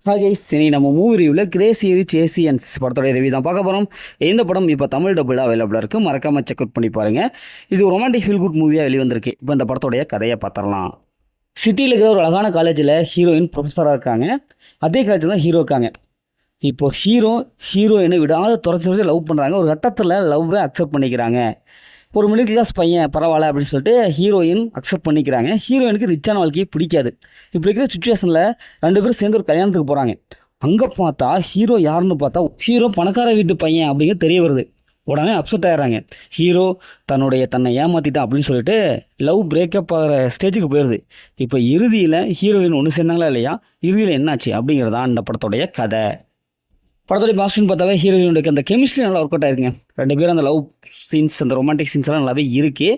சரி நம்ம மூவி ரிவ்யூவில் கிரேசி ரிச் ஏசியன்ஸ் படத்தோடைய ரிவ்யூ தான் பார்க்க போகிறோம். இந்த படம் இப்போ தமிழ் டபுளாக அவைலபிளாக இருக்குது, மறக்காமல் செக் அவுட் பண்ணி பாருங்கள். இது ஒரு ரொமான்டிக் ஃபீல் குட் மூவியாக வெளிவந்திருக்கு. இப்போ இந்த படத்தோடைய கதையை பார்த்துடலாம். சிட்டியில் இருக்கிற ஒரு அழகான காலேஜில் ஹீரோயின் ப்ரொஃபஸராக இருக்காங்க. அதே காலேஜில் தான் ஹீரோ இருக்காங்க. இப்போது ஹீரோயினை விடாத துரத்தி லவ் பண்ணுறாங்க. ஒரு கட்டத்தில் லவ்வை அக்செப்ட் பண்ணிக்கிறாங்க. ஒரு மிடில் கிளாஸ் பையன் பரவாயில்ல அப்படின்னு சொல்லிட்டு ஹீரோயின் அக்செப்ட் பண்ணிக்கிறாங்க. ஹீரோயினுக்கு ரிச்சான வாழ்க்கையே பிடிக்காது. இப்படி இருக்கிற சுச்சுவேஷனில் 2 பேரும் சேர்ந்து ஒரு கல்யாணத்துக்கு போகிறாங்க. அங்கே பார்த்தா ஹீரோ யாருன்னு பார்த்தா ஹீரோ பணக்கார வீட்டு பையன் அப்படிங்க தெரிய வருது. உடனே அப்செட் ஆகிடுறாங்க. ஹீரோ தன்னை ஏமாற்றிட்டான் அப்படின்னு சொல்லிட்டு லவ் பிரேக்கப் ஆகிற ஸ்டேஜுக்கு போயிடுது. இப்போ இறுதியில் ஹீரோயின் ஒன்று சேர்ந்தாங்களா இல்லையா, இறுதியில் என்னாச்சு அப்படிங்கிறதான் அந்த படத்தோடைய கதை. படத்தோடைய பாஸ்டின்னு பார்த்தாவே ஹீரோயினுடைய அந்த கெமிஸ்ட்ரி நல்லா ஒர்க் அவுட் ஆயிருக்குங்க. 2 பேரும் அந்த லவ் சீன்ஸ், அந்த ரொமான்டிக் சீன்ஸ் எல்லாம் நல்லாவே இருக்குது.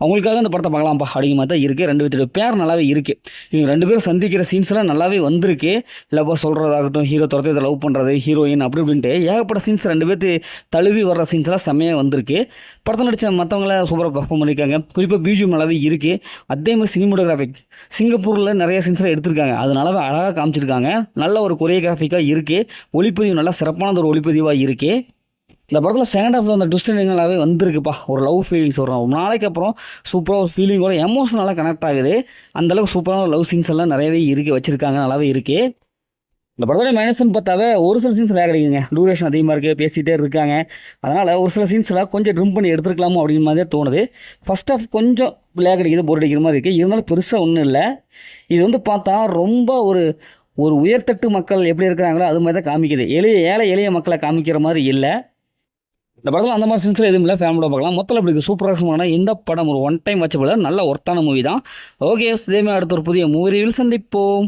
அவங்களுக்காக அந்த படத்தை பார்க்கலாம்ப்பா அப்படிங்கிற மாதிரி தான் இருக்குது. 2 பேர்த்துடைய பேர் நல்லாவே இருக்குது. இவங்க 2 பேரும் சந்திக்கிற சீன்ஸ் எல்லாம் நல்லாவே வந்திருக்கு. லவ்வாக சொல்கிறதாகட்டும், ஹீரோ துரத்தை லவ் பண்ணுறது, ஹீரோயின் அப்படி இப்படின்ட்டு ஏகப்பட்ட சீன்ஸ் 2 பேர்த்து தழுவி வர்ற சீன்ஸ் எல்லாம் செம்மையாக வந்திருக்கு. படத்தை நடித்த மற்றவங்கள சூப்பராக பர்ஃபார்ம் பண்ணியிருக்காங்க. குறிப்பாக பிஜிஎம் நல்லாவே இருக்குது. அதே மாதிரி சினிமோட்டோகிராஃபிக் சிங்கப்பூரில் நிறைய சீன்ஸ்லாம் எடுத்திருக்காங்க. அது நல்லாவே அழகாக காமிச்சிருக்காங்க. நல்ல ஒரு கொரியோகிராஃபிக்காக இருக்குது. ஒளிப்பதிவு நல்லா சிறப்பான ஒரு ஒளிப்பதிவாக இருக்குது. இந்த படத்தில் செகண்ட் ஹாஃபில் அந்த ட்விஸ்ட் நல்லாவே வந்திருக்குப்பா. ஒரு லவ் ஃபீலிங்ஸ் வரும். ரொம்ப நாளைக்கு அப்புறம் சூப்பராக ஒரு ஃபீலிங்கோட எமோஷனலாக கனெக்ட் ஆகுது. அந்தளவுக்கு சூப்பரான லவ் சீன்ஸ் எல்லாம் நிறையவே வச்சுருக்காங்க. நல்லாவே இருக்குது. இந்த படத்தோட மைனஸ்ன்னு பார்த்தாவே ஒரு சில சீன்ஸ் லேக் அடிக்குங்க. டூரேஷன் அதிகமாக இருக்குது, பேசிகிட்டே இருக்காங்க. அதனால் ஒரு சில சீன்ஸ்லாம் கொஞ்சம் ட்ரிம் பண்ணி எடுத்துருக்கலாமோ அப்படிங்கிற மாதிரியே தோணுது. ஃபஸ்ட் ஆஃப் கொஞ்சம் லேக் அடிக்குது, போர் அடிக்கிற மாதிரி இருக்குது. இருந்தாலும் பெருசாக ஒன்றும் இல்லை. இது பார்த்தா ரொம்ப ஒரு உயர்தட்டு மக்கள் எப்படி இருக்கிறாங்களோ அது மாதிரி தான் காமிக்குது. எளிய மக்களை காமிக்கிற மாதிரி இல்லை. இந்த படத்தில் அந்த மாதிரி சென்ஸில் எதுவும் இல்லை. ஃபேமிலியோட பார்க்கலாம். மொத்தத்தில் இப்படி சூப்பராக இந்த படம் ஒரு ஒன் டைம் வச்ச நல்ல ஒர்த்தான மூவி தான். ஓகே, இதேமாதிரி அடுத்த ஒரு புதிய மூவி ரிவ்யூவில் சந்திப்போம்.